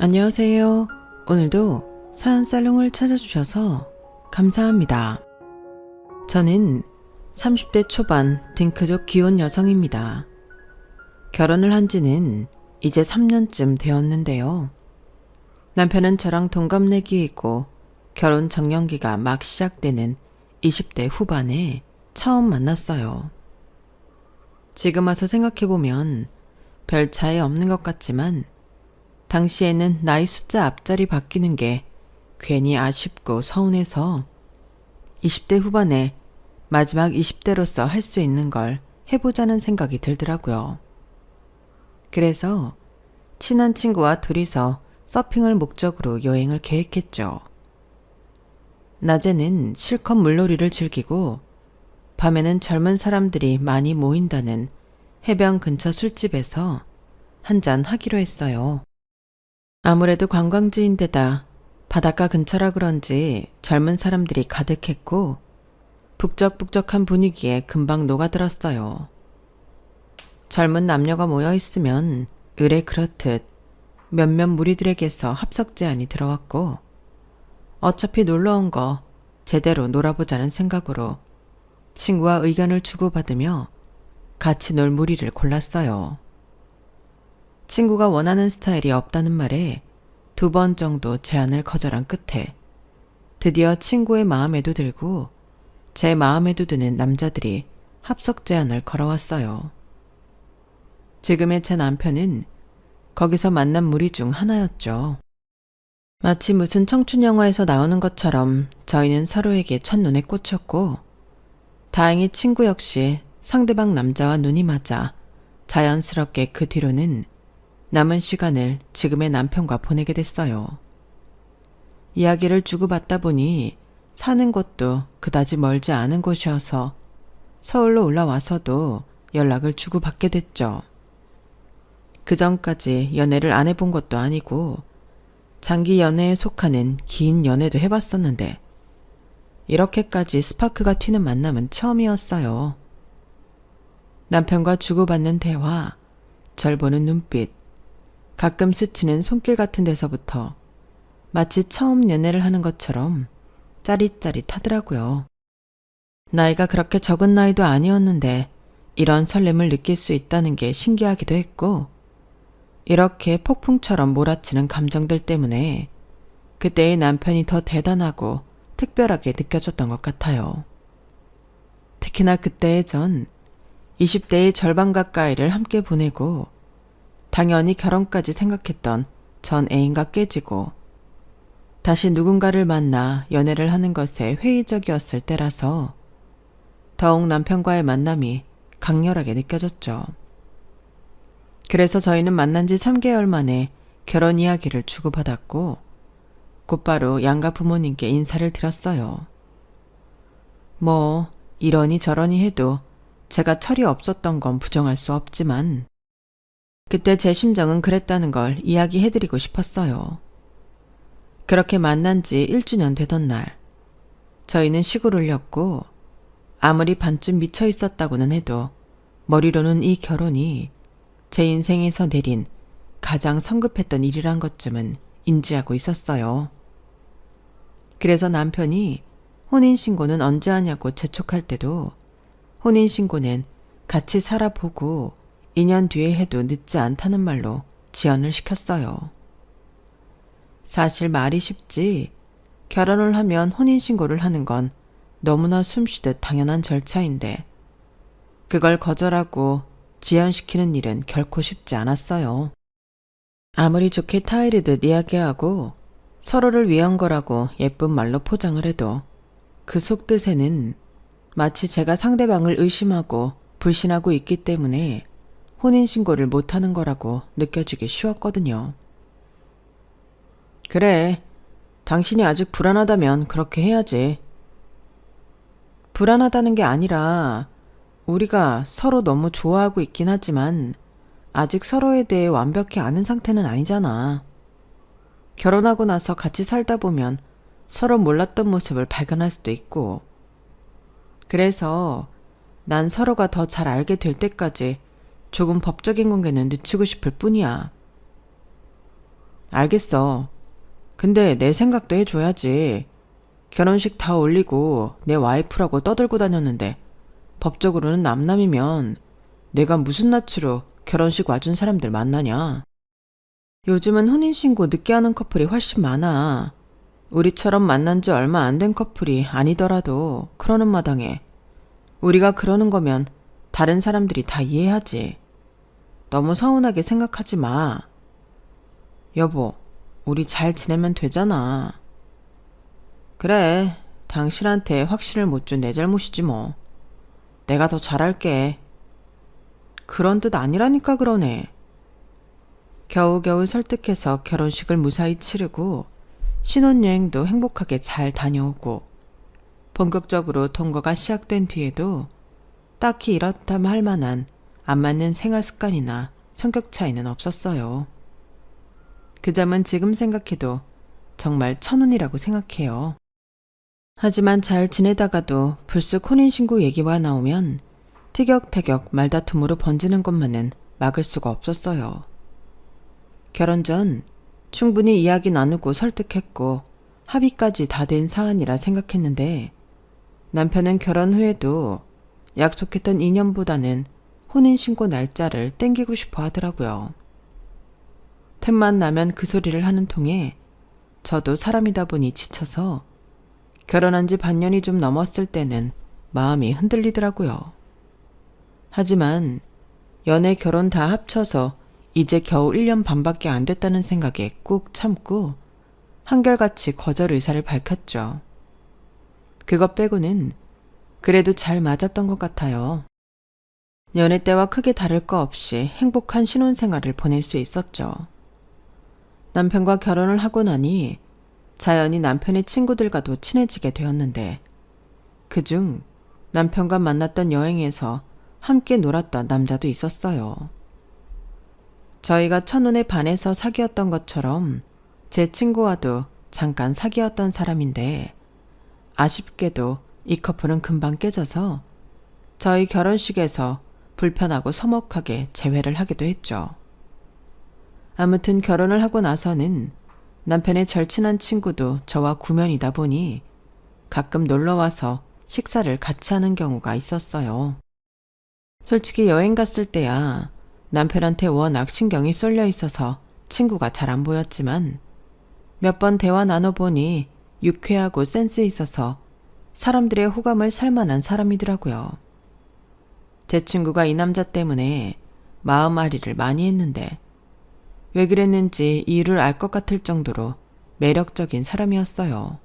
안녕하세요. 오늘도 사연살롱을 찾아주셔서 감사합니다. 저는 30대 초반 딩크족 귀여운 여성입니다. 결혼을 한 지는 이제 3년쯤 되었는데요. 남편은 저랑 동갑내기이고 결혼 정년기가 막 시작되는 20대 후반에 처음 만났어요. 지금 와서 생각해보면 별 차이 없는 것 같지만 당시에는 나이 숫자 앞자리 바뀌는 게 괜히 아쉽고 서운해서 20대 후반에 마지막 20대로서 할 수 있는 걸 해보자는 생각이 들더라고요. 그래서 친한 친구와 둘이서 서핑을 목적으로 여행을 계획했죠. 낮에는 실컷 물놀이를 즐기고 밤에는 젊은 사람들이 많이 모인다는 해변 근처 술집에서 한잔 하기로 했어요. 아무래도 관광지인데다 바닷가 근처라 그런지 젊은 사람들이 가득했고 북적북적한 분위기에 금방 녹아들었어요. 젊은 남녀가 모여 있으면 의례 그렇듯 몇몇 무리들에게서 합석 제안이 들어왔고 어차피 놀러 온 거 제대로 놀아보자는 생각으로 친구와 의견을 주고받으며 같이 놀 무리를 골랐어요. 친구가 원하는 스타일이 없다는 말에 2번 정도 제안을 거절한 끝에 드디어 친구의 마음에도 들고 제 마음에도 드는 남자들이 합석 제안을 걸어왔어요. 지금의 제 남편은 거기서 만난 무리 중 하나였죠. 마치 무슨 청춘 영화에서 나오는 것처럼 저희는 서로에게 첫눈에 꽂혔고 다행히 친구 역시 상대방 남자와 눈이 맞아 자연스럽게 그 뒤로는 남은 시간을 지금의 남편과 보내게 됐어요. 이야기를 주고받다 보니 사는 곳도 그다지 멀지 않은 곳이어서 서울로 올라와서도 연락을 주고받게 됐죠. 그 전까지 연애를 안 해본 것도 아니고 장기 연애에 속하는 긴 연애도 해봤었는데 이렇게까지 스파크가 튀는 만남은 처음이었어요. 남편과 주고받는 대화, 절 보는 눈빛, 가끔 스치는 손길 같은 데서부터 마치 처음 연애를 하는 것처럼 짜릿짜릿하더라고요. 나이가 그렇게 적은 나이도 아니었는데 이런 설렘을 느낄 수 있다는 게 신기하기도 했고 이렇게 폭풍처럼 몰아치는 감정들 때문에 그때의 남편이 더 대단하고 특별하게 느껴졌던 것 같아요. 특히나 그때의 전 20대의 절반 가까이를 함께 보내고 당연히 결혼까지 생각했던 전 애인과 깨지고 다시 누군가를 만나 연애를 하는 것에 회의적이었을 때라서 더욱 남편과의 만남이 강렬하게 느껴졌죠. 그래서 저희는 만난 지 3개월 만에 결혼 이야기를 주고받았고 곧바로 양가 부모님께 인사를 드렸어요. 뭐 이러니 저러니 해도 제가 철이 없었던 건 부정할 수 없지만 그때 제 심정은 그랬다는 걸 이야기해드리고 싶었어요. 그렇게 만난 지 1주년 되던 날 저희는 시골 올렸고 아무리 반쯤 미쳐 있었다고는 해도 머리로는 이 결혼이 제 인생에서 내린 가장 성급했던 일이란 것쯤은 인지하고 있었어요. 그래서 남편이 혼인신고는 언제 하냐고 재촉할 때도 혼인신고는 같이 살아보고 2년 뒤에 해도 늦지 않다는 말로 지연을 시켰어요. 사실 말이 쉽지 결혼을 하면 혼인신고를 하는 건 너무나 숨쉬듯 당연한 절차인데 그걸 거절하고 지연시키는 일은 결코 쉽지 않았어요. 아무리 좋게 타이르듯 이야기하고 서로를 위한 거라고 예쁜 말로 포장을 해도 그 속뜻에는 마치 제가 상대방을 의심하고 불신하고 있기 때문에 혼인신고를 못하는 거라고 느껴지기 쉬웠거든요. 그래, 당신이 아직 불안하다면 그렇게 해야지. 불안하다는 게 아니라 우리가 서로 너무 좋아하고 있긴 하지만 아직 서로에 대해 완벽히 아는 상태는 아니잖아. 결혼하고 나서 같이 살다 보면 서로 몰랐던 모습을 발견할 수도 있고 그래서 난 서로가 더 잘 알게 될 때까지 조금 법적인 관계는 늦추고 싶을 뿐이야. 알겠어. 근데 내 생각도 해줘야지. 결혼식 다 올리고 내 와이프라고 떠들고 다녔는데 법적으로는 남남이면 내가 무슨 낯으로 결혼식 와준 사람들 만나냐. 요즘은 혼인신고 늦게 하는 커플이 훨씬 많아. 우리처럼 만난 지 얼마 안 된 커플이 아니더라도 그러는 마당에 우리가 그러는 거면 다른 사람들이 다 이해하지. 너무 서운하게 생각하지 마. 여보, 우리 잘 지내면 되잖아. 그래, 당신한테 확신을 못 준 내 잘못이지 뭐. 내가 더 잘할게. 그런 뜻 아니라니까 그러네. 겨우겨우 설득해서 결혼식을 무사히 치르고 신혼여행도 행복하게 잘 다녀오고 본격적으로 동거가 시작된 뒤에도 딱히 이렇다 할 만한 안 맞는 생활 습관이나 성격 차이는 없었어요. 그 점은 지금 생각해도 정말 천운이라고 생각해요. 하지만 잘 지내다가도 불쑥 혼인신고 얘기가 나오면 티격태격 말다툼으로 번지는 것만은 막을 수가 없었어요. 결혼 전 충분히 이야기 나누고 설득했고 합의까지 다 된 사안이라 생각했는데 남편은 결혼 후에도 약속했던 2년보다는 혼인신고 날짜를 땡기고 싶어 하더라고요. 틈만 나면 그 소리를 하는 통에 저도 사람이다 보니 지쳐서 결혼한 지 반년이 좀 넘었을 때는 마음이 흔들리더라고요. 하지만 연애 결혼 다 합쳐서 이제 겨우 1년 반밖에 안 됐다는 생각에 꾹 참고 한결같이 거절 의사를 밝혔죠. 그것 빼고는 그래도 잘 맞았던 것 같아요. 연애 때와 크게 다를 거 없이 행복한 신혼생활을 보낼 수 있었죠. 남편과 결혼을 하고 나니 자연히 남편의 친구들과도 친해지게 되었는데 그중 남편과 만났던 여행에서 함께 놀았던 남자도 있었어요. 저희가 첫눈에 반해서 사귀었던 것처럼 제 친구와도 잠깐 사귀었던 사람인데 아쉽게도 이 커플은 금방 깨져서 저희 결혼식에서 불편하고 서먹하게 재회를 하기도 했죠. 아무튼 결혼을 하고 나서는 남편의 절친한 친구도 저와 구면이다 보니 가끔 놀러와서 식사를 같이 하는 경우가 있었어요. 솔직히 여행 갔을 때야 남편한테 워낙 신경이 쏠려 있어서 친구가 잘 안 보였지만 몇 번 대화 나눠보니 유쾌하고 센스 있어서 사람들의 호감을 살 만한 사람이더라고요. 제 친구가 이 남자 때문에 마음앓이를 많이 했는데 왜 그랬는지 이유를 알 것 같을 정도로 매력적인 사람이었어요.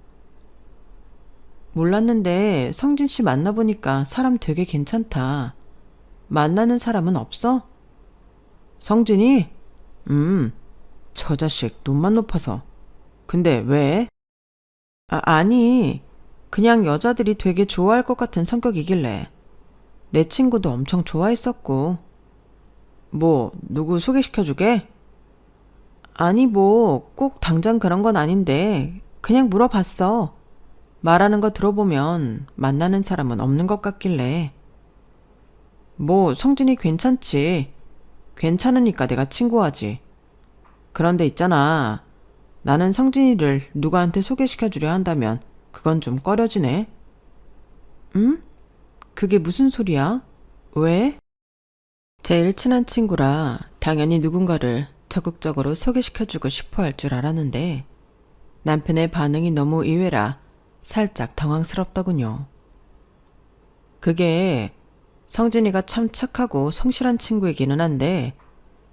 몰랐는데 성진 씨 만나보니까 사람 되게 괜찮다. 만나는 사람은 없어? 성진이? 저 자식 눈만 높아서. 근데 왜? 아니, 그냥 여자들이 되게 좋아할 것 같은 성격이길래. 내 친구도 엄청 좋아했었고. 뭐, 누구 소개시켜주게? 아니, 뭐, 꼭 당장 그런 건 아닌데, 그냥 물어봤어. 말하는 거 들어보면 만나는 사람은 없는 것 같길래. 뭐, 성진이 괜찮지. 괜찮으니까 내가 친구하지. 그런데 있잖아. 나는 성진이를 누구한테 소개시켜주려 한다면 그건 좀 꺼려지네. 응? 그게 무슨 소리야? 왜? 제일 친한 친구라 당연히 누군가를 적극적으로 소개시켜주고 싶어 할 줄 알았는데 남편의 반응이 너무 의외라 살짝 당황스럽더군요. 그게 성진이가 참 착하고 성실한 친구이기는 한데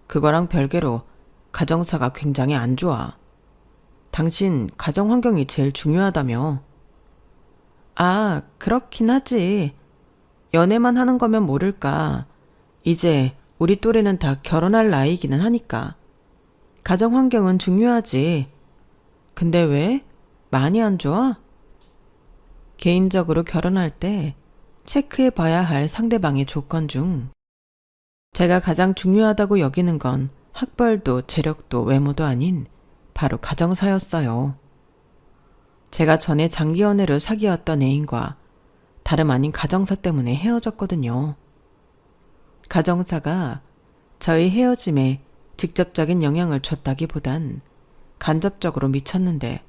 그거랑 별개로 가정사가 굉장히 안 좋아. 당신 가정 환경이 제일 중요하다며. 아, 그렇긴 하지. 연애만 하는 거면 모를까. 이제 우리 또래는 다 결혼할 나이기는 하니까. 가정 환경은 중요하지. 근데 왜? 많이 안 좋아? 개인적으로 결혼할 때 체크해 봐야 할 상대방의 조건 중 제가 가장 중요하다고 여기는 건 학벌도 재력도 외모도 아닌 바로 가정사였어요. 제가 전에 장기 연애로 사귀었던 애인과 다름 아닌 가정사 때문에 헤어졌거든요. 가정사가 저희 헤어짐에 직접적인 영향을 줬다기보단 간접적으로 미쳤는데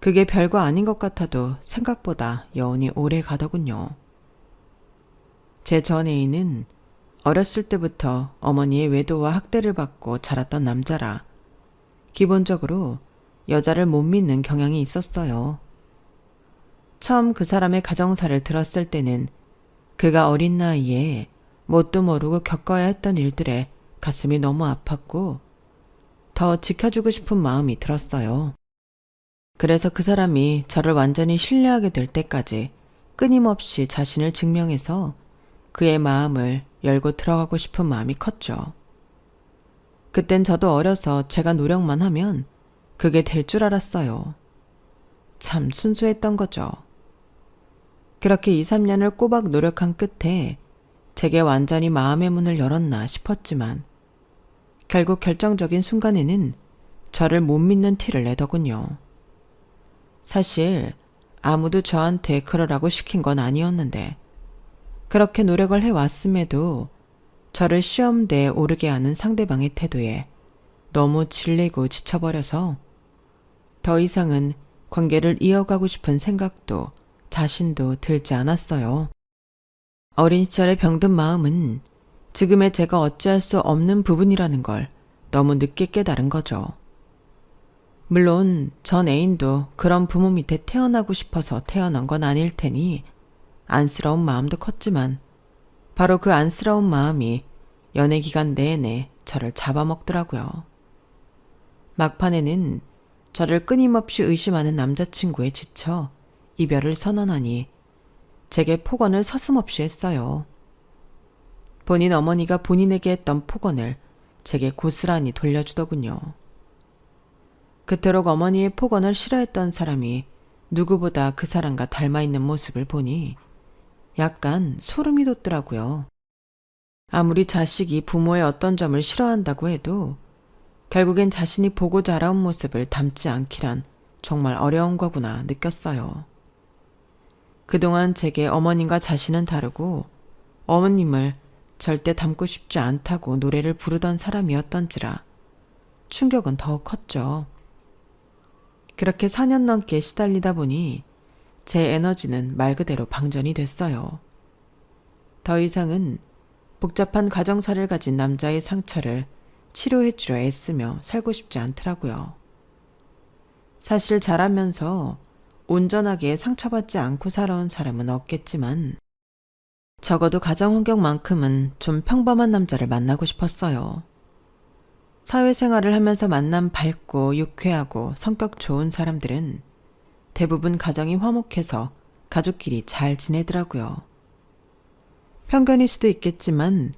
그게 별거 아닌 것 같아도 생각보다 여운이 오래 가더군요. 제 전 애인은 어렸을 때부터 어머니의 외도와 학대를 받고 자랐던 남자라 기본적으로 여자를 못 믿는 경향이 있었어요. 처음 그 사람의 가정사를 들었을 때는 그가 어린 나이에 뭣도 모르고 겪어야 했던 일들에 가슴이 너무 아팠고 더 지켜주고 싶은 마음이 들었어요. 그래서 그 사람이 저를 완전히 신뢰하게 될 때까지 끊임없이 자신을 증명해서 그의 마음을 열고 들어가고 싶은 마음이 컸죠. 그땐 저도 어려서 제가 노력만 하면 그게 될 줄 알았어요. 참 순수했던 거죠. 그렇게 2, 3년을 꼬박 노력한 끝에 제게 완전히 마음의 문을 열었나 싶었지만 결국 결정적인 순간에는 저를 못 믿는 티를 내더군요. 사실 아무도 저한테 그러라고 시킨 건 아니었는데 그렇게 노력을 해왔음에도 저를 시험대에 오르게 하는 상대방의 태도에 너무 질리고 지쳐버려서 더 이상은 관계를 이어가고 싶은 생각도 자신도 들지 않았어요. 어린 시절의 병든 마음은 지금의 제가 어찌할 수 없는 부분이라는 걸 너무 늦게 깨달은 거죠. 물론 전 애인도 그런 부모 밑에 태어나고 싶어서 태어난 건 아닐 테니 안쓰러운 마음도 컸지만 바로 그 안쓰러운 마음이 연애 기간 내내 저를 잡아먹더라고요. 막판에는 저를 끊임없이 의심하는 남자친구에 지쳐 이별을 선언하니 제게 폭언을 서슴없이 했어요. 본인 어머니가 본인에게 했던 폭언을 제게 고스란히 돌려주더군요. 그토록 어머니의 폭언을 싫어했던 사람이 누구보다 그 사람과 닮아있는 모습을 보니 약간 소름이 돋더라고요. 아무리 자식이 부모의 어떤 점을 싫어한다고 해도 결국엔 자신이 보고 자라온 모습을 닮지 않기란 정말 어려운 거구나 느꼈어요. 그동안 제게 어머님과 자신은 다르고 어머님을 절대 닮고 싶지 않다고 노래를 부르던 사람이었던지라 충격은 더욱 컸죠. 그렇게 4년 넘게 시달리다 보니 제 에너지는 말 그대로 방전이 됐어요. 더 이상은 복잡한 가정사를 가진 남자의 상처를 치료해주려 애쓰며 살고 싶지 않더라고요. 사실 자라면서 온전하게 상처받지 않고 살아온 사람은 없겠지만 적어도 가정 환경만큼은 좀 평범한 남자를 만나고 싶었어요. 사회생활을 하면서 만난 밝고 유쾌하고 성격 좋은 사람들은 대부분 가정이 화목해서 가족끼리 잘 지내더라고요. 편견일 수도 있겠지만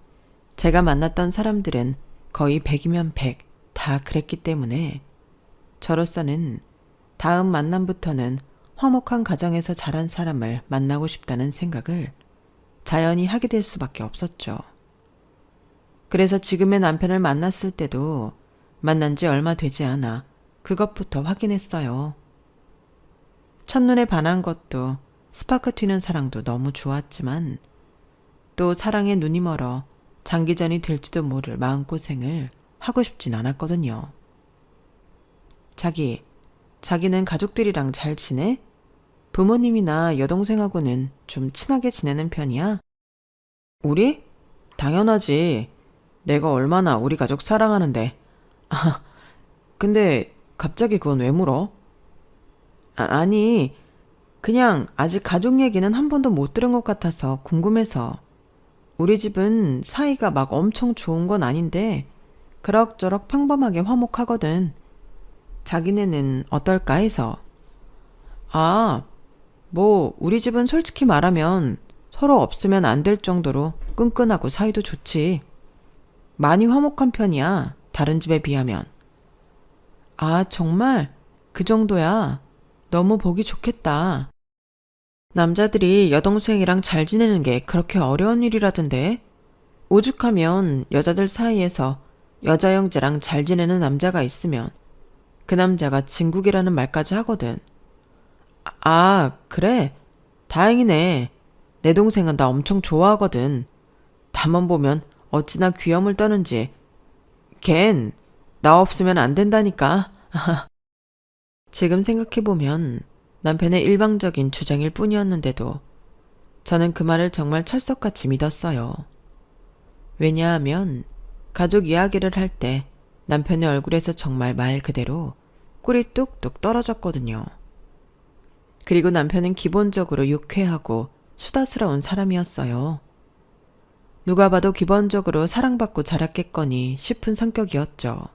제가 만났던 사람들은 거의 100이면 100 다 그랬기 때문에 저로서는 다음 만남부터는 화목한 가정에서 자란 사람을 만나고 싶다는 생각을 자연히 하게 될 수밖에 없었죠. 그래서 지금의 남편을 만났을 때도 만난 지 얼마 되지 않아 그것부터 확인했어요. 첫눈에 반한 것도 스파크 튀는 사랑도 너무 좋았지만 또 사랑에 눈이 멀어 장기전이 될지도 모를 마음고생을 하고 싶진 않았거든요. 자기는 가족들이랑 잘 지내? 부모님이나 여동생하고는 좀 친하게 지내는 편이야? 우리? 당연하지. 내가 얼마나 우리 가족 사랑하는데. 아, 근데 갑자기 그건 왜 물어? 아니, 그냥 아직 가족 얘기는 한 번도 못 들은 것 같아서 궁금해서. 우리 집은 사이가 막 엄청 좋은 건 아닌데 그럭저럭 평범하게 화목하거든. 자기네는 어떨까 해서. 우리 집은 솔직히 말하면 서로 없으면 안 될 정도로 끈끈하고 사이도 좋지. 많이 화목한 편이야, 다른 집에 비하면. 정말? 그 정도야? 너무 보기 좋겠다. 남자들이 여동생이랑 잘 지내는 게 그렇게 어려운 일이라던데. 오죽하면 여자들 사이에서 여자 형제랑 잘 지내는 남자가 있으면 그 남자가 진국이라는 말까지 하거든. 그래? 다행이네. 내 동생은 나 엄청 좋아하거든. 다만 보면 어찌나 귀염을 떠는지. 걘 나 없으면 안 된다니까. 지금 생각해보면 남편의 일방적인 주장일 뿐이었는데도 저는 그 말을 정말 철석같이 믿었어요. 왜냐하면 가족 이야기를 할 때 남편의 얼굴에서 정말 말 그대로 꿀이 뚝뚝 떨어졌거든요. 그리고 남편은 기본적으로 유쾌하고 수다스러운 사람이었어요. 누가 봐도 기본적으로 사랑받고 자랐겠거니 싶은 성격이었죠.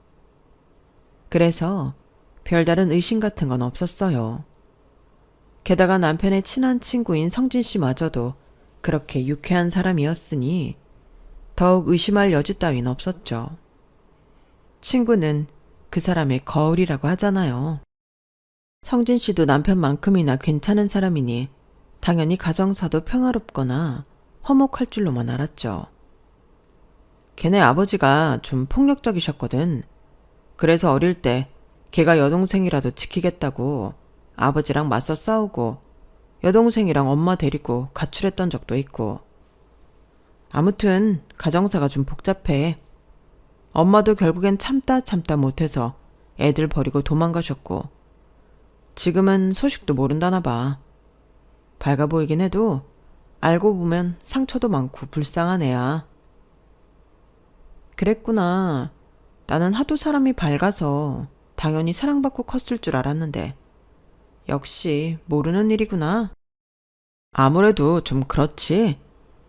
그래서 별다른 의심 같은 건 없었어요. 게다가 남편의 친한 친구인 성진 씨마저도 그렇게 유쾌한 사람이었으니 더욱 의심할 여지 따윈 없었죠. 친구는 그 사람의 거울이라고 하잖아요. 성진 씨도 남편만큼이나 괜찮은 사람이니 당연히 가정사도 평화롭거나 화목할 줄로만 알았죠. 걔네 아버지가 좀 폭력적이셨거든. 그래서 어릴 때 걔가 여동생이라도 지키겠다고 아버지랑 맞서 싸우고 여동생이랑 엄마 데리고 가출했던 적도 있고. 아무튼 가정사가 좀 복잡해. 엄마도 결국엔 참다 못해서 애들 버리고 도망가셨고 지금은 소식도 모른다나 봐. 밝아 보이긴 해도 알고 보면 상처도 많고 불쌍한 애야. 그랬구나. 나는 하도 사람이 밝아서 당연히 사랑받고 컸을 줄 알았는데 역시 모르는 일이구나. 아무래도 좀 그렇지.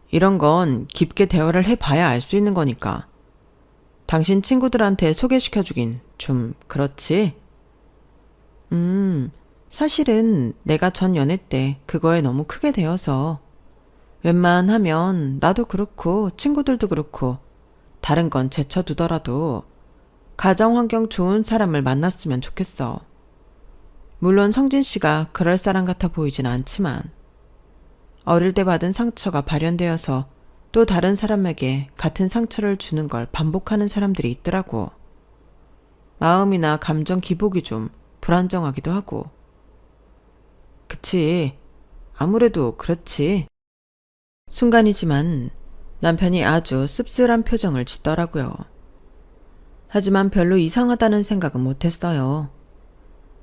이런 건 깊게 대화를 해봐야 알 수 있는 거니까. 당신 친구들한테 소개시켜주긴 좀 그렇지? 사실은 내가 전 연애 때 그거에 너무 크게 대어서 웬만하면 나도 그렇고 친구들도 그렇고 다른 건 제쳐두더라도 가정환경 좋은 사람을 만났으면 좋겠어. 물론 성진 씨가 그럴 사람 같아 보이진 않지만 어릴 때 받은 상처가 발현되어서 또 다른 사람에게 같은 상처를 주는 걸 반복하는 사람들이 있더라고. 마음이나 감정 기복이 좀 불안정하기도 하고. 그치. 아무래도 그렇지. 순간이지만 남편이 아주 씁쓸한 표정을 짓더라고요. 하지만 별로 이상하다는 생각은 못했어요.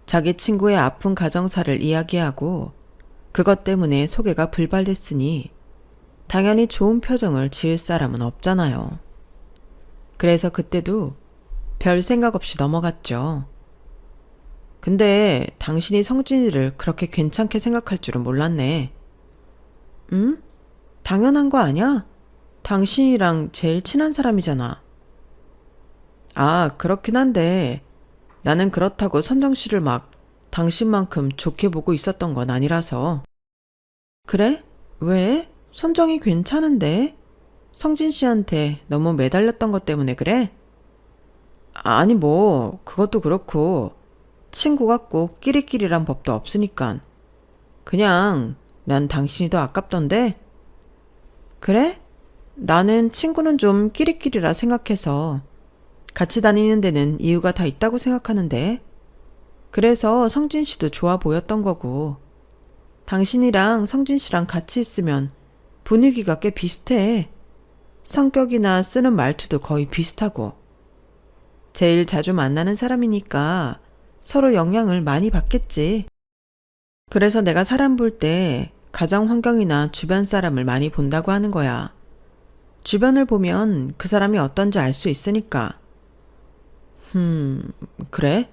자기 친구의 아픈 가정사를 이야기하고 그것 때문에 소개가 불발됐으니 당연히 좋은 표정을 지을 사람은 없잖아요. 그래서 그때도 별 생각 없이 넘어갔죠. 근데 당신이 성진이를 그렇게 괜찮게 생각할 줄은 몰랐네. 응? 당연한 거 아니야? 당신이랑 제일 친한 사람이잖아. 아, 그렇긴 한데 나는 그렇다고 선정 씨를 막 당신만큼 좋게 보고 있었던 건 아니라서. 그래? 왜? 선정이 괜찮은데? 성진 씨한테 너무 매달렸던 것 때문에 그래? 아니 뭐 그것도 그렇고 친구가 꼭 끼리끼리란 법도 없으니깐. 그냥 난 당신이 더 아깝던데? 그래? 나는 친구는 좀 끼리끼리라 생각해서 같이 다니는 데는 이유가 다 있다고 생각하는데. 그래서 성진 씨도 좋아 보였던 거고. 당신이랑 성진 씨랑 같이 있으면 분위기가 꽤 비슷해. 성격이나 쓰는 말투도 거의 비슷하고. 제일 자주 만나는 사람이니까 서로 영향을 많이 받겠지. 그래서 내가 사람 볼 때 가정 환경이나 주변 사람을 많이 본다고 하는 거야. 주변을 보면 그 사람이 어떤지 알 수 있으니까. 그래?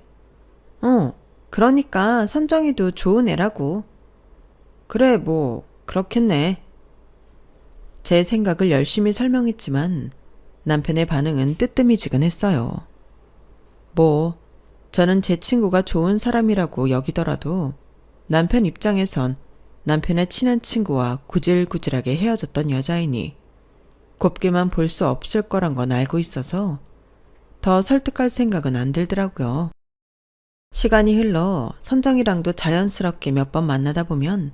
그러니까 선정이도 좋은 애라고. 그래, 뭐 그렇겠네. 제 생각을 열심히 설명했지만 남편의 반응은 뜨뜨미지근했어요. 뭐 저는 제 친구가 좋은 사람이라고 여기더라도 남편 입장에선 남편의 친한 친구와 구질구질하게 헤어졌던 여자이니 곱게만 볼 수 없을 거란 건 알고 있어서 더 설득할 생각은 안 들더라고요. 시간이 흘러 선정이랑도 자연스럽게 몇 번 만나다 보면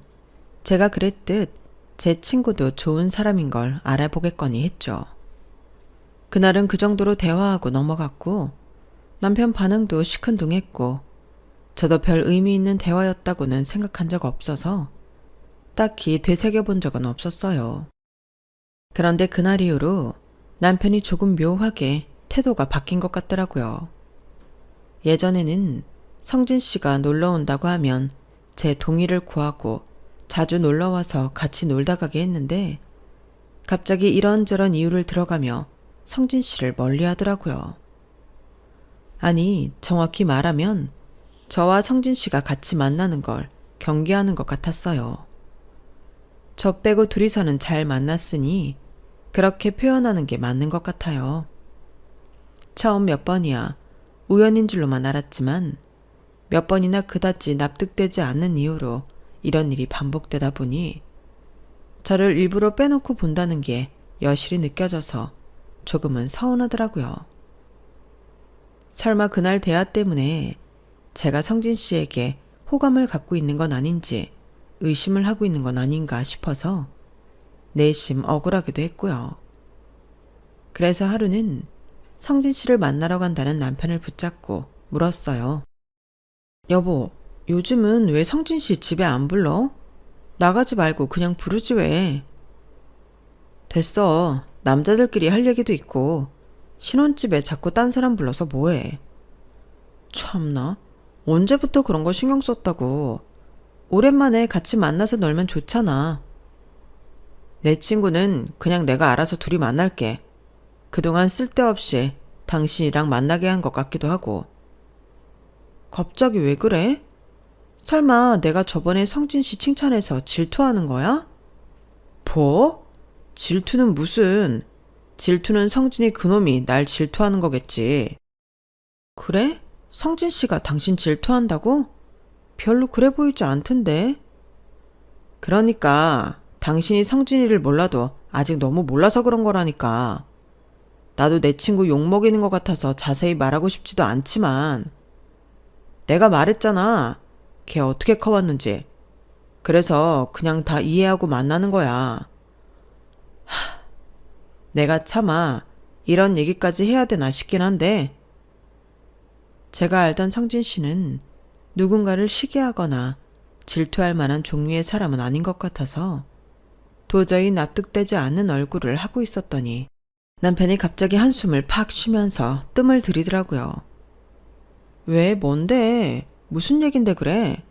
제가 그랬듯 제 친구도 좋은 사람인 걸 알아보겠거니 했죠. 그날은 그 정도로 대화하고 넘어갔고 남편 반응도 시큰둥했고 저도 별 의미 있는 대화였다고는 생각한 적 없어서 딱히 되새겨본 적은 없었어요. 그런데 그날 이후로 남편이 조금 묘하게 태도가 바뀐 것 같더라고요. 예전에는 성진 씨가 놀러 온다고 하면 제 동의를 구하고 자주 놀러와서 같이 놀다 가게 했는데 갑자기 이런저런 이유를 들어가며 성진 씨를 멀리 하더라고요. 아니, 정확히 말하면 저와 성진 씨가 같이 만나는 걸 경계하는 것 같았어요. 저 빼고 둘이서는 잘 만났으니 그렇게 표현하는 게 맞는 것 같아요. 처음 몇 번이야 우연인 줄로만 알았지만 몇 번이나 그다지 납득되지 않는 이유로 이런 일이 반복되다 보니 저를 일부러 빼놓고 본다는 게 여실히 느껴져서 조금은 서운하더라고요. 설마 그날 대화 때문에 제가 성진 씨에게 호감을 갖고 있는 건 아닌지 의심을 하고 있는 건 아닌가 싶어서 내심 억울하기도 했고요. 그래서 하루는 성진 씨를 만나러 간다는 남편을 붙잡고 물었어요. 여보, 요즘은 왜 성진 씨 집에 안 불러? 나가지 말고 그냥 부르지 왜? 됐어. 남자들끼리 할 얘기도 있고 신혼집에 자꾸 딴 사람 불러서 뭐해. 참나. 언제부터 그런 거 신경 썼다고. 오랜만에 같이 만나서 놀면 좋잖아. 내 친구는 그냥 내가 알아서 둘이 만날게. 그동안 쓸데없이 당신이랑 만나게 한 것 같기도 하고. 갑자기 왜 그래? 설마 내가 저번에 성진 씨 칭찬해서 질투하는 거야? 뭐? 질투는 무슨. 질투는 성진이 그놈이 날 질투하는 거겠지. 그래? 성진 씨가 당신 질투한다고? 별로 그래 보이지 않던데. 그러니까 당신이 성진이를 몰라도 아직 너무 몰라서 그런 거라니까. 나도 내 친구 욕먹이는 것 같아서 자세히 말하고 싶지도 않지만 내가 말했잖아. 걔 어떻게 커왔는지. 그래서 그냥 다 이해하고 만나는 거야. 내가 차마 이런 얘기까지 해야 되나 싶긴 한데 제가 알던 성진 씨는 누군가를 시기하거나 질투할 만한 종류의 사람은 아닌 것 같아서 도저히 납득되지 않는 얼굴을 하고 있었더니 남편이 갑자기 한숨을 팍 쉬면서 뜸을 들이더라고요. 왜, 뭔데? 무슨 얘긴데 그래?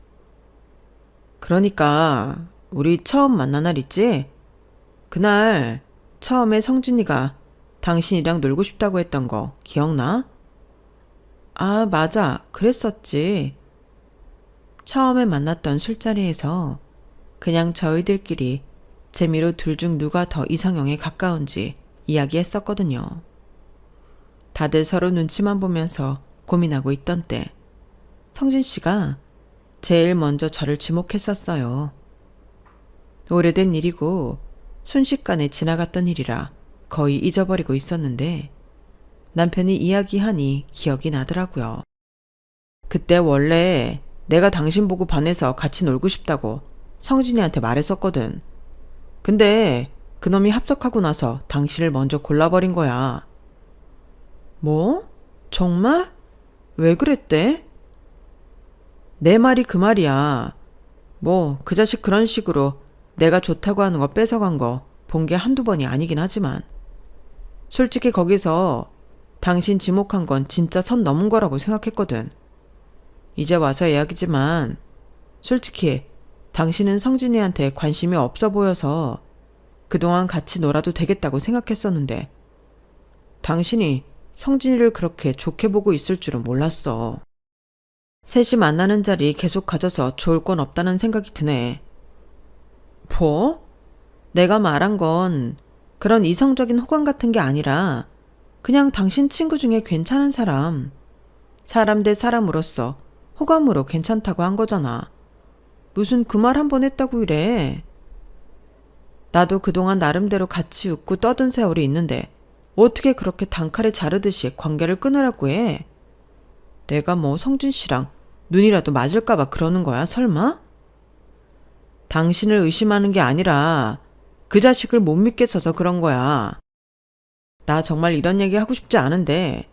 그러니까 우리 처음 만난 날 있지? 그날 처음에 성진이가 당신이랑 놀고 싶다고 했던 거 기억나? 아, 맞아. 그랬었지. 처음에 만났던 술자리에서 그냥 저희들끼리 재미로 둘 중 누가 더 이상형에 가까운지 이야기했었거든요. 다들 서로 눈치만 보면서 고민하고 있던 때 성진 씨가 제일 먼저 저를 지목했었어요. 오래된 일이고 순식간에 지나갔던 일이라 거의 잊어버리고 있었는데 남편이 이야기하니 기억이 나더라고요. 그때 원래 내가 당신 보고 반해서 같이 놀고 싶다고 성진이한테 말했었거든. 근데 그놈이 합석하고 나서 당신을 먼저 골라버린 거야. 뭐? 정말? 왜 그랬대? 내 말이 그 말이야. 뭐 그 자식 그런 식으로 내가 좋다고 하는 거 뺏어간 거 본 게 한두 번이 아니긴 하지만 솔직히 거기서 당신 지목한 건 진짜 선 넘은 거라고 생각했거든. 이제 와서 이야기지만 솔직히 당신은 성진이한테 관심이 없어 보여서 그동안 같이 놀아도 되겠다고 생각했었는데 당신이 성진이를 그렇게 좋게 보고 있을 줄은 몰랐어. 셋이 만나는 자리 계속 가져서 좋을 건 없다는 생각이 드네. 뭐? 내가 말한 건 그런 이성적인 호감 같은 게 아니라 그냥 당신 친구 중에 괜찮은 사람 대 사람으로서 호감으로 괜찮다고 한 거잖아. 무슨 그 말 한 번 했다고 이래. 나도 그동안 나름대로 같이 웃고 떠든 세월이 있는데 어떻게 그렇게 단칼에 자르듯이 관계를 끊으라고 해. 내가 뭐 성진 씨랑 눈이라도 맞을까봐 그러는 거야 설마? 당신을 의심하는 게 아니라 그 자식을 못 믿겠어서 그런 거야. 나 정말 이런 얘기 하고 싶지 않은데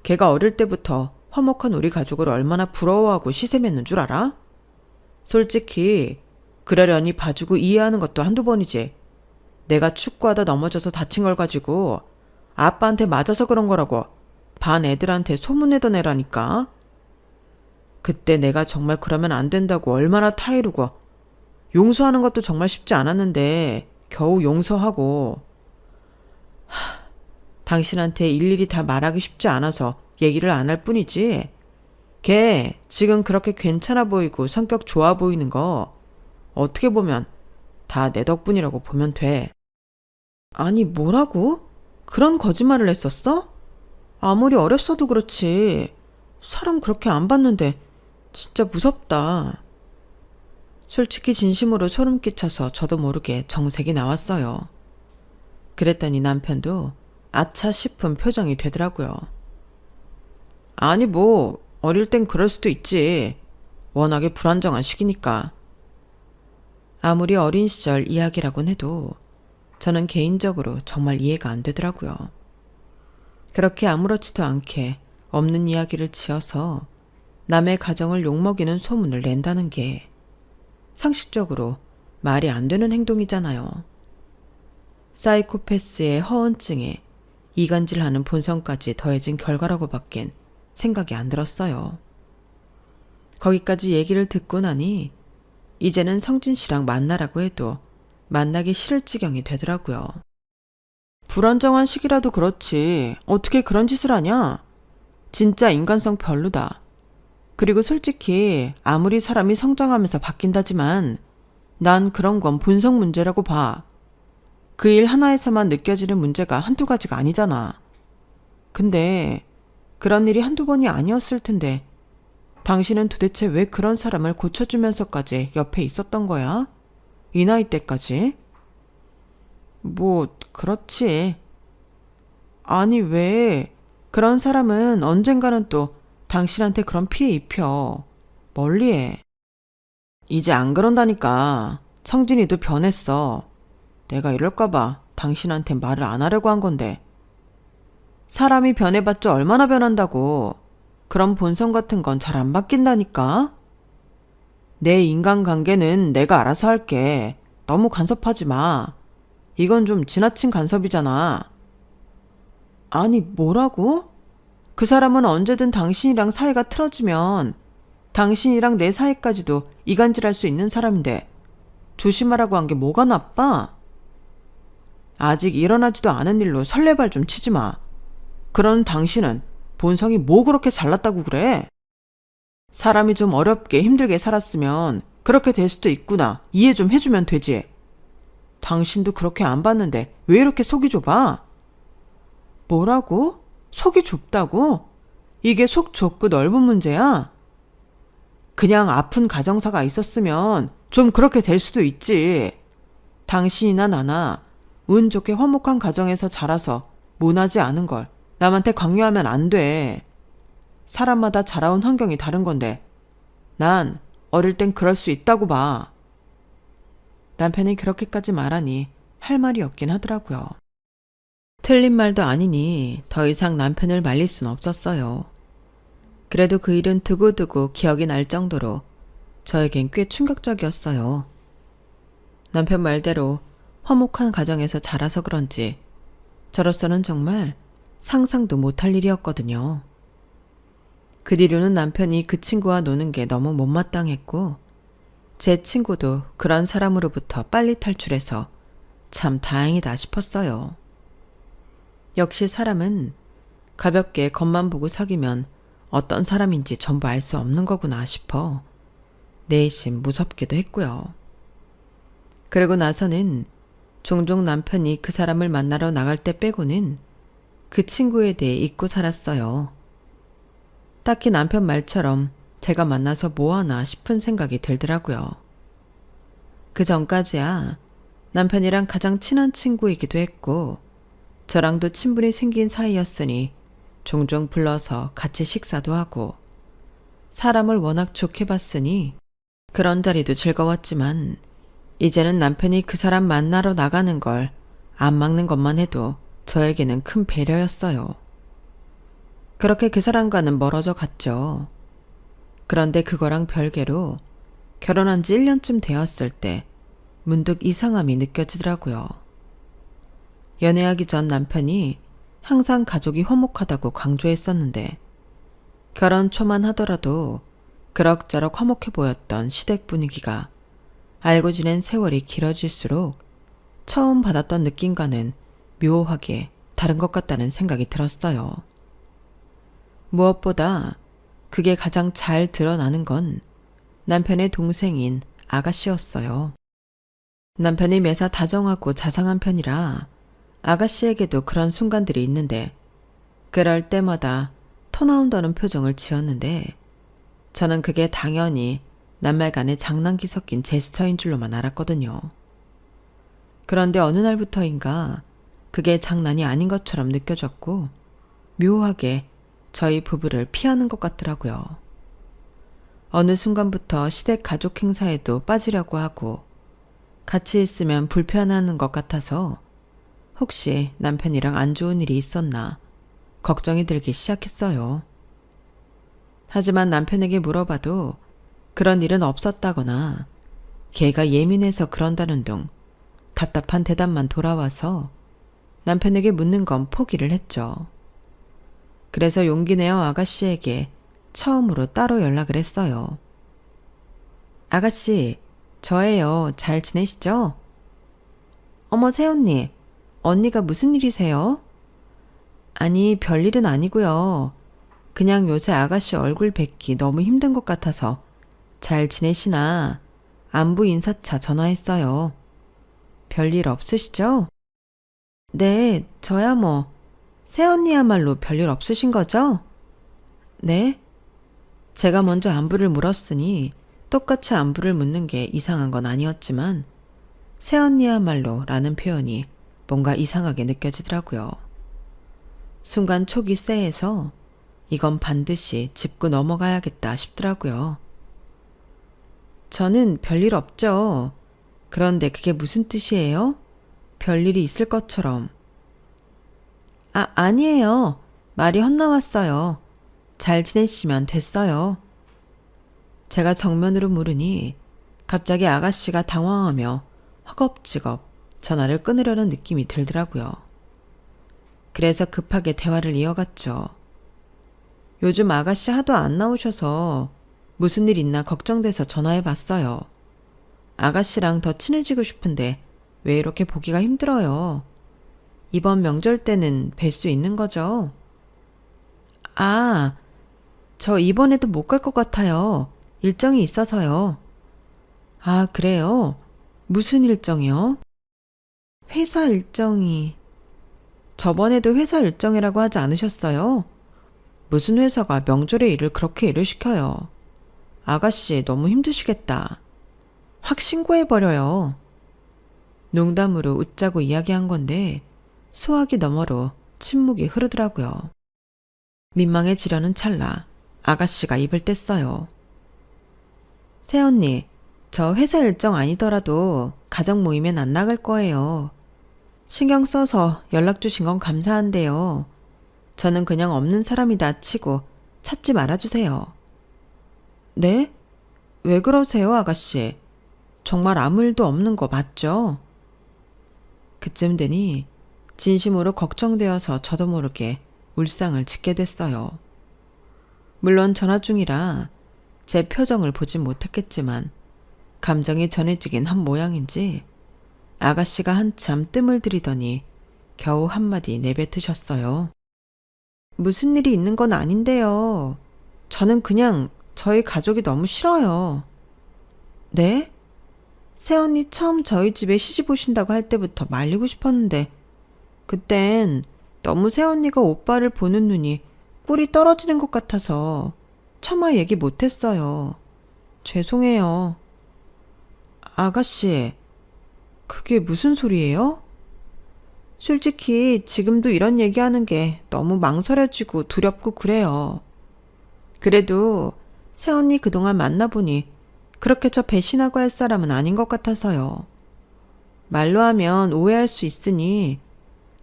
걔가 어릴 때부터 화목한 우리 가족을 얼마나 부러워하고 시샘했는 줄 알아? 솔직히 그러려니 봐주고 이해하는 것도 한두 번이지. 내가 축구하다 넘어져서 다친 걸 가지고 아빠한테 맞아서 그런 거라고 반 애들한테 소문내던 애라니까. 그때 내가 정말 그러면 안 된다고 얼마나 타이르고 용서하는 것도 정말 쉽지 않았는데 겨우 용서하고 당신한테 일일이 다 말하기 쉽지 않아서 얘기를 안 할 뿐이지. 걔 지금 그렇게 괜찮아 보이고 성격 좋아 보이는 거 어떻게 보면 다 내 덕분이라고 보면 돼. 아니 뭐라고? 그런 거짓말을 했었어? 아무리 어렸어도 그렇지. 사람 그렇게 안 봤는데 진짜 무섭다. 솔직히 진심으로 소름 끼쳐서 저도 모르게 정색이 나왔어요. 그랬더니 남편도 아차 싶은 표정이 되더라고요. 아니 뭐 어릴 땐 그럴 수도 있지. 워낙에 불안정한 시기니까. 아무리 어린 시절 이야기라곤 해도 저는 개인적으로 정말 이해가 안 되더라고요. 그렇게 아무렇지도 않게 없는 이야기를 지어서 남의 가정을 욕먹이는 소문을 낸다는 게 상식적으로 말이 안 되는 행동이잖아요. 사이코패스의 허언증에 이간질하는 본성까지 더해진 결과라고 밖엔 생각이 안 들었어요. 거기까지 얘기를 듣고 나니 이제는 성진 씨랑 만나라고 해도 만나기 싫을 지경이 되더라고요. 불안정한 시기라도 그렇지 어떻게 그런 짓을 하냐? 진짜 인간성 별로다. 그리고 솔직히 아무리 사람이 성장하면서 바뀐다지만 난 그런 건 본성 문제라고 봐. 그 일 하나에서만 느껴지는 문제가 한두 가지가 아니잖아. 근데 그런 일이 한두 번이 아니었을 텐데 당신은 도대체 왜 그런 사람을 고쳐주면서까지 옆에 있었던 거야? 이 나이 때까지? 뭐 그렇지. 아니 왜 그런 사람은 언젠가는 또 당신한테 그런 피해 입혀. 멀리해. 이제 안 그런다니까. 성진이도 변했어. 내가 이럴까봐 당신한테 말을 안 하려고 한 건데. 사람이 변해봤자 얼마나 변한다고. 그런 본성 같은 건 잘 안 바뀐다니까. 내 인간관계는 내가 알아서 할게. 너무 간섭하지 마. 이건 좀 지나친 간섭이잖아. 아니 뭐라고? 그 사람은 언제든 당신이랑 사이가 틀어지면 당신이랑 내 사이까지도 이간질할 수 있는 사람인데 조심하라고 한 게 뭐가 나빠? 아직 일어나지도 않은 일로 설레발 좀 치지 마. 그런 당신은 본성이 뭐 그렇게 잘났다고 그래? 사람이 좀 어렵게 힘들게 살았으면 그렇게 될 수도 있구나. 이해 좀 해주면 되지. 당신도 그렇게 안 봤는데 왜 이렇게 속이 좁아? 뭐라고? 속이 좁다고? 이게 속 좁고 넓은 문제야? 그냥 아픈 가정사가 있었으면 좀 그렇게 될 수도 있지. 당신이나 나나 운 좋게 화목한 가정에서 자라서 모나지 않은 걸 남한테 강요하면 안 돼. 사람마다 자라온 환경이 다른 건데 난 어릴 땐 그럴 수 있다고 봐. 남편이 그렇게까지 말하니 할 말이 없긴 하더라고요. 틀린 말도 아니니 더 이상 남편을 말릴 순 없었어요. 그래도 그 일은 두고두고 기억이 날 정도로 저에겐 꽤 충격적이었어요. 남편 말대로 화목한 가정에서 자라서 그런지 저로서는 정말 상상도 못할 일이었거든요. 그 뒤로는 남편이 그 친구와 노는 게 너무 못마땅했고 제 친구도 그런 사람으로부터 빨리 탈출해서 참 다행이다 싶었어요. 역시 사람은 가볍게 겉만 보고 사귀면 어떤 사람인지 전부 알 수 없는 거구나 싶어 내심 무섭기도 했고요. 그러고 나서는 종종 남편이 그 사람을 만나러 나갈 때 빼고는 그 친구에 대해 잊고 살았어요. 딱히 남편 말처럼 제가 만나서 뭐하나 싶은 생각이 들더라고요. 그 전까지야 남편이랑 가장 친한 친구이기도 했고 저랑도 친분이 생긴 사이였으니 종종 불러서 같이 식사도 하고 사람을 워낙 좋게 봤으니 그런 자리도 즐거웠지만 이제는 남편이 그 사람 만나러 나가는 걸 안 막는 것만 해도 저에게는 큰 배려였어요. 그렇게 그 사람과는 멀어져 갔죠. 그런데 그거랑 별개로 결혼한 지 1년쯤 되었을 때 문득 이상함이 느껴지더라고요. 연애하기 전 남편이 항상 가족이 화목하다고 강조했었는데 결혼 초만 하더라도 그럭저럭 화목해 보였던 시댁 분위기가 알고 지낸 세월이 길어질수록 처음 받았던 느낌과는 묘하게 다른 것 같다는 생각이 들었어요. 무엇보다 그게 가장 잘 드러나는 건 남편의 동생인 아가씨였어요. 남편이 매사 다정하고 자상한 편이라 아가씨에게도 그런 순간들이 있는데 그럴 때마다 토 나온다는 표정을 지었는데 저는 그게 당연히 낱말간의 장난기 섞인 제스처인 줄로만 알았거든요. 그런데 어느 날부터인가 그게 장난이 아닌 것처럼 느껴졌고 묘하게 저희 부부를 피하는 것 같더라고요. 어느 순간부터 시댁 가족 행사에도 빠지려고 하고 같이 있으면 불편하는 것 같아서 혹시 남편이랑 안 좋은 일이 있었나 걱정이 들기 시작했어요. 하지만 남편에게 물어봐도 그런 일은 없었다거나 걔가 예민해서 그런다는 둥 답답한 대답만 돌아와서 남편에게 묻는 건 포기를 했죠. 그래서 용기 내어 아가씨에게 처음으로 따로 연락을 했어요. 아가씨, 저예요. 잘 지내시죠? 어머, 새언니, 언니가 무슨 일이세요? 아니, 별일은 아니고요. 그냥 요새 아가씨 얼굴 뵙기 너무 힘든 것 같아서 잘 지내시나 안부 인사차 전화했어요. 별일 없으시죠? 네, 저야 뭐. 새언니야말로 별일 없으신 거죠? 네? 제가 먼저 안부를 물었으니 똑같이 안부를 묻는 게 이상한 건 아니었지만 새언니야말로 라는 표현이 뭔가 이상하게 느껴지더라고요. 순간 촉이 쎄해서 이건 반드시 짚고 넘어가야겠다 싶더라고요. 저는 별일 없죠. 그런데 그게 무슨 뜻이에요? 별일이 있을 것처럼. 아니에요. 말이 헛나왔어요. 잘 지내시면 됐어요. 제가 정면으로 물으니 갑자기 아가씨가 당황하며 허겁지겁 전화를 끊으려는 느낌이 들더라고요. 그래서 급하게 대화를 이어갔죠. 요즘 아가씨 하도 안 나오셔서 무슨 일 있나 걱정돼서 전화해봤어요. 아가씨랑 더 친해지고 싶은데 왜 이렇게 보기가 힘들어요? 이번 명절 때는 뵐 수 있는 거죠? 아, 저 이번에도 못 갈 것 같아요. 일정이 있어서요. 아, 그래요? 무슨 일정이요? 회사 일정이... 저번에도 회사 일정이라고 하지 않으셨어요? 무슨 회사가 명절에 일을 그렇게 일을 시켜요. 아가씨 너무 힘드시겠다. 확 신고해버려요. 농담으로 웃자고 이야기한 건데 소화기 너머로 침묵이 흐르더라고요. 민망해지려는 찰나 아가씨가 입을 뗐어요. 새언니, 저 회사 일정 아니더라도 가족 모임엔 안 나갈 거예요. 신경 써서 연락 주신 건 감사한데요. 저는 그냥 없는 사람이다 치고 찾지 말아주세요. 네? 왜 그러세요, 아가씨? 정말 아무 일도 없는 거 맞죠? 그쯤 되니 진심으로 걱정되어서 저도 모르게 울상을 짓게 됐어요. 물론 전화 중이라 제 표정을 보진 못했겠지만 감정이 전해지긴 한 모양인지 아가씨가 한참 뜸을 들이더니 겨우 한마디 내뱉으셨어요. 무슨 일이 있는 건 아닌데요. 저는 그냥 저희 가족이 너무 싫어요. 네? 새언니 처음 저희 집에 시집 오신다고 할 때부터 말리고 싶었는데 그땐 너무 새언니가 오빠를 보는 눈이 꿀이 떨어지는 것 같아서 차마 얘기 못했어요. 죄송해요. 아가씨, 그게 무슨 소리예요? 솔직히 지금도 이런 얘기하는 게 너무 망설여지고 두렵고 그래요. 그래도 새언니 그동안 만나보니 그렇게 저 배신하고 할 사람은 아닌 것 같아서요. 말로 하면 오해할 수 있으니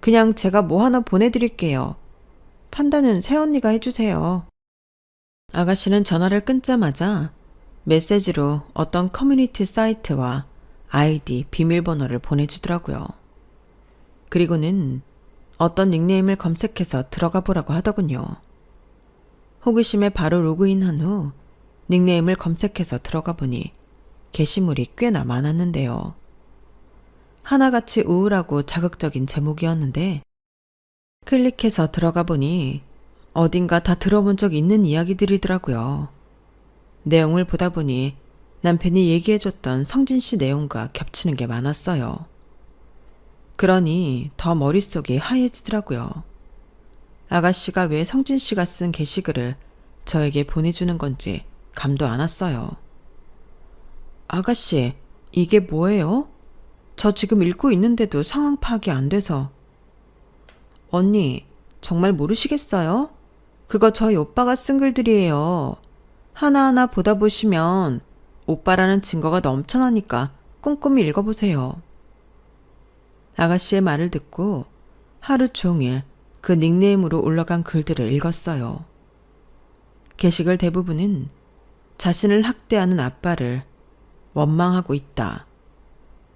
그냥 제가 뭐 하나 보내드릴게요. 판단은 새언니가 해주세요. 아가씨는 전화를 끊자마자 메시지로 어떤 커뮤니티 사이트와 아이디, 비밀번호를 보내주더라고요. 그리고는 어떤 닉네임을 검색해서 들어가 보라고 하더군요. 호기심에 바로 로그인한 후 닉네임을 검색해서 들어가 보니 게시물이 꽤나 많았는데요. 하나같이 우울하고 자극적인 제목이었는데 클릭해서 들어가 보니 어딘가 다 들어본 적 있는 이야기들이더라고요. 내용을 보다 보니 남편이 얘기해줬던 성진 씨 내용과 겹치는 게 많았어요. 그러니 더 머릿속이 하얘지더라고요. 아가씨가 왜 성진 씨가 쓴 게시글을 저에게 보내주는 건지 감도 안 왔어요. 아가씨, 이게 뭐예요? 저 지금 읽고 있는데도 상황 파악이 안 돼서. 언니, 정말 모르시겠어요? 그거 저희 오빠가 쓴 글들이에요. 하나하나 보다 보시면 오빠라는 증거가 넘쳐나니까 꼼꼼히 읽어보세요. 아가씨의 말을 듣고 하루 종일 그 닉네임으로 올라간 글들을 읽었어요. 게시글 대부분은 자신을 학대하는 아빠를 원망하고 있다.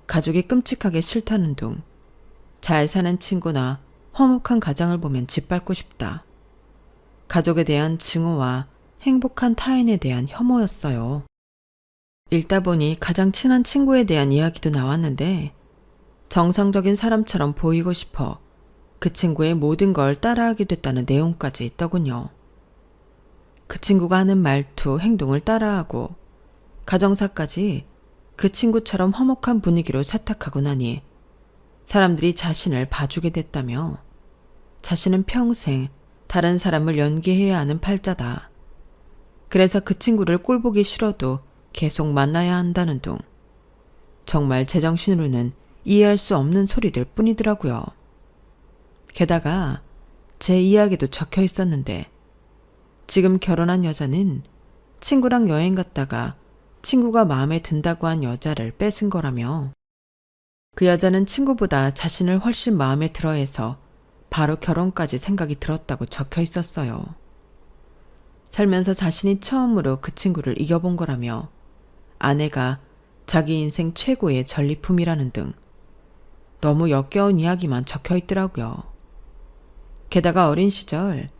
가족이 끔찍하게 싫다는 둥. 잘 사는 친구나 화목한 가정을 보면 짓밟고 싶다. 가족에 대한 증오와 행복한 타인에 대한 혐오였어요. 읽다 보니 가장 친한 친구에 대한 이야기도 나왔는데 정상적인 사람처럼 보이고 싶어 그 친구의 모든 걸 따라하게 됐다는 내용까지 있더군요. 그 친구가 하는 말투, 행동을 따라하고 가정사까지 그 친구처럼 화목한 분위기로 세탁하고 나니 사람들이 자신을 봐주게 됐다며 자신은 평생 다른 사람을 연기해야 하는 팔자다. 그래서 그 친구를 꼴보기 싫어도 계속 만나야 한다는 둥. 정말 제정신으로는 이해할 수 없는 소리들 뿐이더라고요. 게다가 제 이야기도 적혀 있었는데 지금 결혼한 여자는 친구랑 여행 갔다가 친구가 마음에 든다고 한 여자를 뺏은 거라며 그 여자는 친구보다 자신을 훨씬 마음에 들어해서 바로 결혼까지 생각이 들었다고 적혀 있었어요. 살면서 자신이 처음으로 그 친구를 이겨본 거라며 아내가 자기 인생 최고의 전리품이라는 등 너무 역겨운 이야기만 적혀 있더라고요. 게다가 어린 시절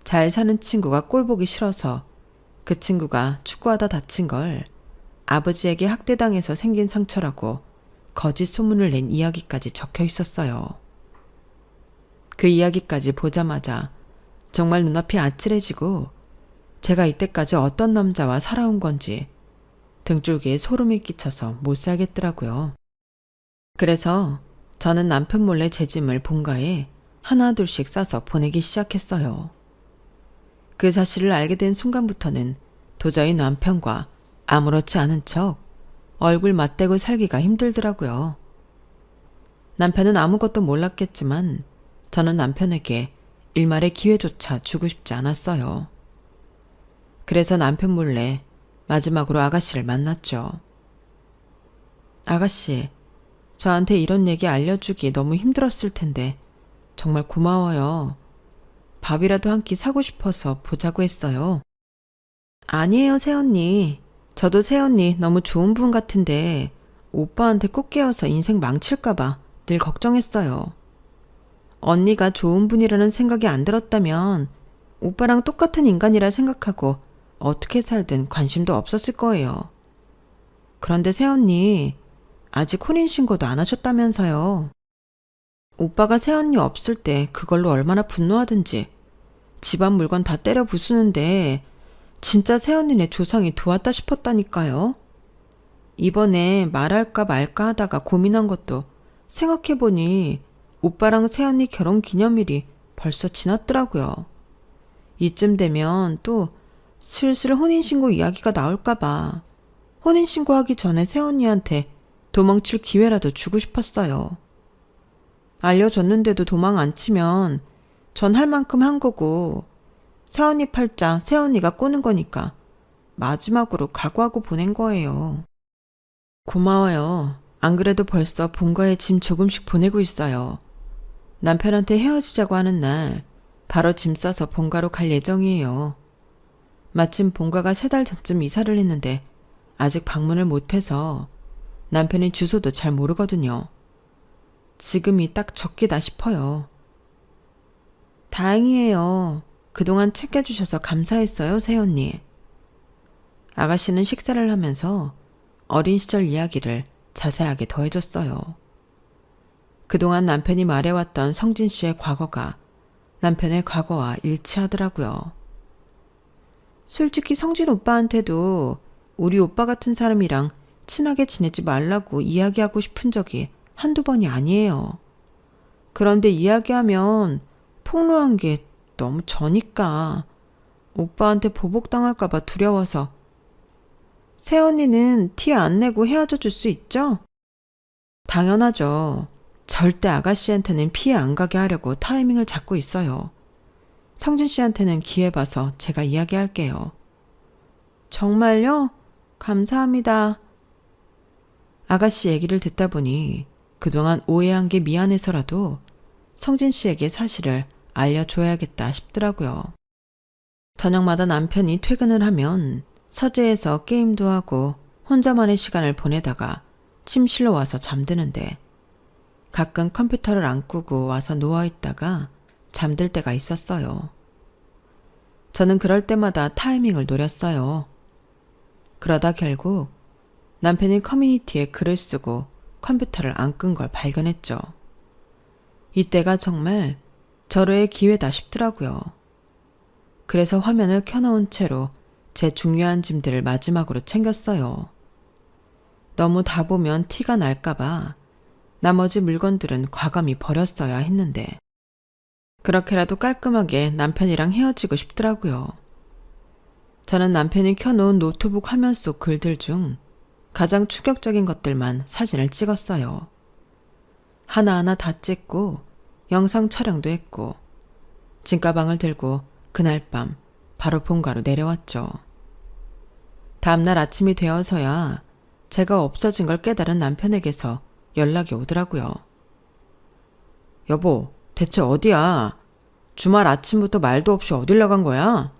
잘 사는 친구가 꼴보기 싫어서 그 친구가 축구하다 다친 걸 아버지에게 학대당해서 생긴 상처라고 거짓 소문을 낸 이야기까지 적혀 있었어요. 그 이야기까지 보자마자 정말 눈앞이 아찔해지고 제가 이때까지 어떤 남자와 살아온 건지 등줄기에 소름이 끼쳐서 못 살겠더라고요. 그래서 저는 남편 몰래 제 짐을 본가에 하나둘씩 싸서 보내기 시작했어요. 그 사실을 알게 된 순간부터는 도저히 남편과 아무렇지 않은 척 얼굴 맞대고 살기가 힘들더라고요. 남편은 아무것도 몰랐겠지만 저는 남편에게 일말의 기회조차 주고 싶지 않았어요. 그래서 남편 몰래 마지막으로 아가씨를 만났죠. 아가씨, 저한테 이런 얘기 알려주기 너무 힘들었을 텐데 정말 고마워요. 밥이라도 한 끼 사고 싶어서 보자고 했어요. 아니에요, 새언니. 저도 새언니 너무 좋은 분 같은데 오빠한테 꼭 깨어서 인생 망칠까봐 늘 걱정했어요. 언니가 좋은 분이라는 생각이 안 들었다면 오빠랑 똑같은 인간이라 생각하고 어떻게 살든 관심도 없었을 거예요. 그런데 새언니 아직 혼인신고도 안 하셨다면서요. 오빠가 새언니 없을 때 그걸로 얼마나 분노하든지 집안 물건 다 때려 부수는데 진짜 새언니네 조상이 도왔다 싶었다니까요. 이번에 말할까 말까 하다가 고민한 것도 생각해보니 오빠랑 새언니 결혼 기념일이 벌써 지났더라고요. 이쯤 되면 또 슬슬 혼인신고 이야기가 나올까봐 혼인신고하기 전에 새언니한테 도망칠 기회라도 주고 싶었어요. 알려줬는데도 도망 안 치면 전 할 만큼 한 거고 새언니 팔자 새언니가 꼬는 거니까 마지막으로 각오하고 보낸 거예요. 고마워요. 안 그래도 벌써 본가에 짐 조금씩 보내고 있어요. 남편한테 헤어지자고 하는 날 바로 짐 싸서 본가로 갈 예정이에요. 마침 본가가 3달 전쯤 이사를 했는데 아직 방문을 못해서 남편이 주소도 잘 모르거든요. 지금이 딱 적기다 싶어요. 다행이에요. 그동안 챙겨주셔서 감사했어요, 새언니. 아가씨는 식사를 하면서 어린 시절 이야기를 자세하게 더해줬어요. 그동안 남편이 말해왔던 성진 씨의 과거가 남편의 과거와 일치하더라고요. 솔직히 성진 오빠한테도 우리 오빠 같은 사람이랑 친하게 지내지 말라고 이야기하고 싶은 적이 한두 번이 아니에요. 그런데 이야기하면 폭로한 게 너무 저니까 오빠한테 보복당할까봐 두려워서. 새언니는 티 안 내고 헤어져 줄 수 있죠? 당연하죠. 절대 아가씨한테는 피해 안 가게 하려고 타이밍을 잡고 있어요. 성진 씨한테는 기회 봐서 제가 이야기할게요. 정말요? 감사합니다. 아가씨 얘기를 듣다 보니 그동안 오해한 게 미안해서라도 성진 씨에게 사실을 알려줘야겠다 싶더라고요. 저녁마다 남편이 퇴근을 하면 서재에서 게임도 하고 혼자만의 시간을 보내다가 침실로 와서 잠드는데 가끔 컴퓨터를 안 끄고 와서 누워있다가 잠들 때가 있었어요. 저는 그럴 때마다 타이밍을 노렸어요. 그러다 결국 남편이 커뮤니티에 글을 쓰고 컴퓨터를 안 끈 걸 발견했죠. 이때가 정말 절호의 기회다 싶더라고요. 그래서 화면을 켜놓은 채로 제 중요한 짐들을 마지막으로 챙겼어요. 너무 다 보면 티가 날까봐 나머지 물건들은 과감히 버렸어야 했는데 그렇게라도 깔끔하게 남편이랑 헤어지고 싶더라고요. 저는 남편이 켜놓은 노트북 화면 속 글들 중 가장 충격적인 것들만 사진을 찍었어요. 하나하나 다 찍고 영상 촬영도 했고 짐가방을 들고 그날 밤 바로 본가로 내려왔죠. 다음날 아침이 되어서야 제가 없어진 걸 깨달은 남편에게서 연락이 오더라고요. 여보, 대체 어디야? 주말 아침부터 말도 없이 어딜 나간 거야?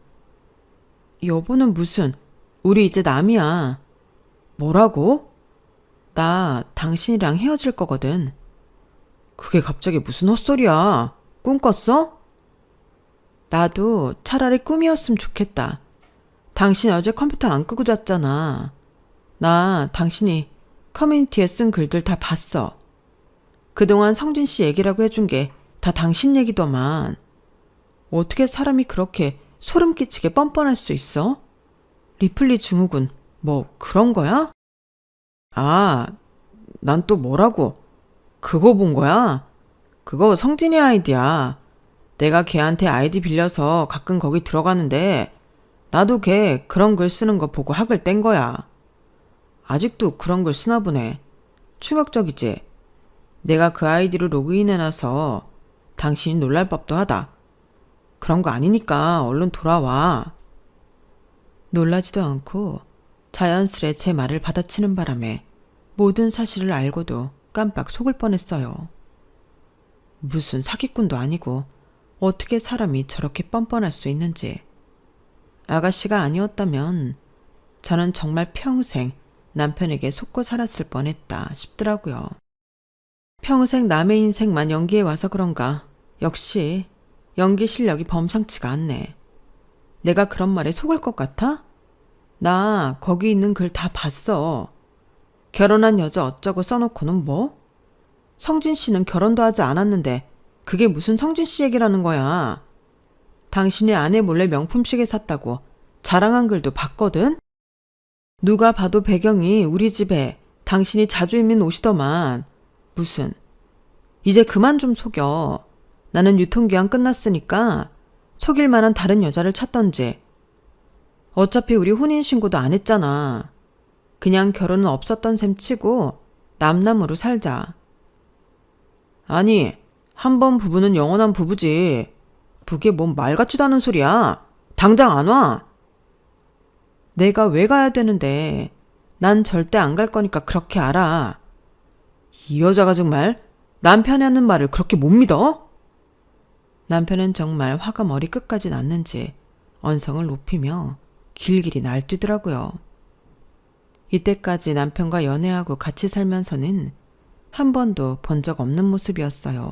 여보는 무슨, 우리 이제 남이야. 뭐라고? 나 당신이랑 헤어질 거거든. 그게 갑자기 무슨 헛소리야? 꿈 꿨어? 나도 차라리 꿈이었으면 좋겠다. 당신 어제 컴퓨터 안 끄고 잤잖아. 나 당신이 커뮤니티에 쓴 글들 다 봤어. 그동안 성진 씨 얘기라고 해준 게 다 당신 얘기더만. 어떻게 사람이 그렇게 소름 끼치게 뻔뻔할 수 있어? 리플리 증후군 뭐 그런 거야? 아, 난 또 뭐라고? 그거 본 거야? 그거 성진이 아이디야. 내가 걔한테 아이디 빌려서 가끔 거기 들어가는데 나도 걔 그런 글 쓰는 거 보고 학을 뗀 거야. 아직도 그런 글 쓰나 보네. 충격적이지? 내가 그 아이디로 로그인해놔서 당신이 놀랄 법도 하다. 그런 거 아니니까 얼른 돌아와. 놀라지도 않고 자연스레 제 말을 받아치는 바람에 모든 사실을 알고도 깜빡 속을 뻔했어요. 무슨 사기꾼도 아니고 어떻게 사람이 저렇게 뻔뻔할 수 있는지. 아가씨가 아니었다면 저는 정말 평생 남편에게 속고 살았을 뻔했다 싶더라고요. 평생 남의 인생만 연기해 와서 그런가 역시 연기 실력이 범상치가 않네. 내가 그런 말에 속을 것 같아? 나 거기 있는 글 다 봤어. 결혼한 여자 어쩌고 써놓고는 뭐? 성진 씨는 결혼도 하지 않았는데 그게 무슨 성진 씨 얘기라는 거야. 당신이 아내 몰래 명품 시계 샀다고 자랑한 글도 봤거든? 누가 봐도 배경이 우리 집에 당신이 자주 입는 옷이더만. 무슨. 이제 그만 좀 속여. 나는 유통기한 끝났으니까 속일 만한 다른 여자를 찾던지. 어차피 우리 혼인신고도 안 했잖아. 그냥 결혼은 없었던 셈 치고 남남으로 살자. 아니, 한 번 부부는 영원한 부부지. 그게 뭔 말 같지도 않은 소리야. 당장 안 와. 내가 왜 가야 되는데. 난 절대 안 갈 거니까 그렇게 알아. 이 여자가 정말 남편이 하는 말을 그렇게 못 믿어? 남편은 정말 화가 머리 끝까지 났는지 언성을 높이며 길길이 날뛰더라고요. 이때까지 남편과 연애하고 같이 살면서는 한 번도 본 적 없는 모습이었어요.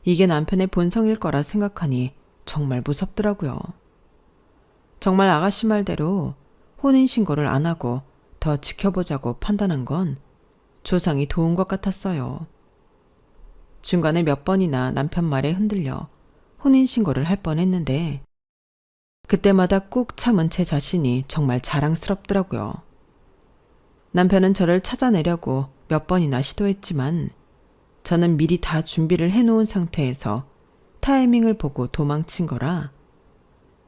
이게 남편의 본성일 거라 생각하니 정말 무섭더라고요. 정말 아가씨 말대로 혼인신고를 안 하고 더 지켜보자고 판단한 건 조상이 도운 것 같았어요. 중간에 몇 번이나 남편 말에 흔들려 혼인신고를 할 뻔했는데 그때마다 꾹 참은 제 자신이 정말 자랑스럽더라고요. 남편은 저를 찾아내려고 몇 번이나 시도했지만 저는 미리 다 준비를 해놓은 상태에서 타이밍을 보고 도망친 거라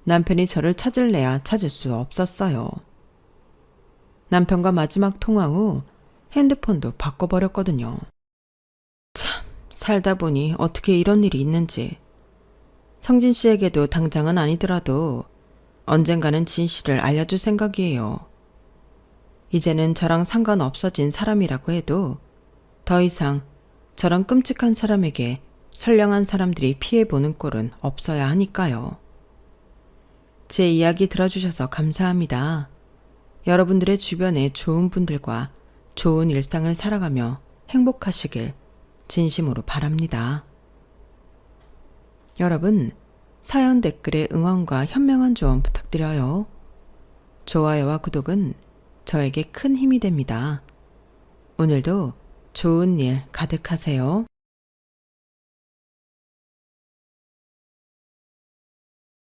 남편이 저를 찾을래야 찾을 수 없었어요. 남편과 마지막 통화 후 핸드폰도 바꿔버렸거든요. 참, 살다 보니 어떻게 이런 일이 있는지. 성진 씨에게도 당장은 아니더라도 언젠가는 진실을 알려줄 생각이에요. 이제는 저랑 상관없어진 사람이라고 해도 더 이상 저런 끔찍한 사람에게 선량한 사람들이 피해보는 꼴은 없어야 하니까요. 제 이야기 들어주셔서 감사합니다. 여러분들의 주변에 좋은 분들과 좋은 일상을 살아가며 행복하시길 진심으로 바랍니다. 여러분, 사연 댓글에 응원과 현명한 조언 부탁드려요. 좋아요와 구독은 저에게 큰 힘이 됩니다. 오늘도 좋은 일 가득하세요.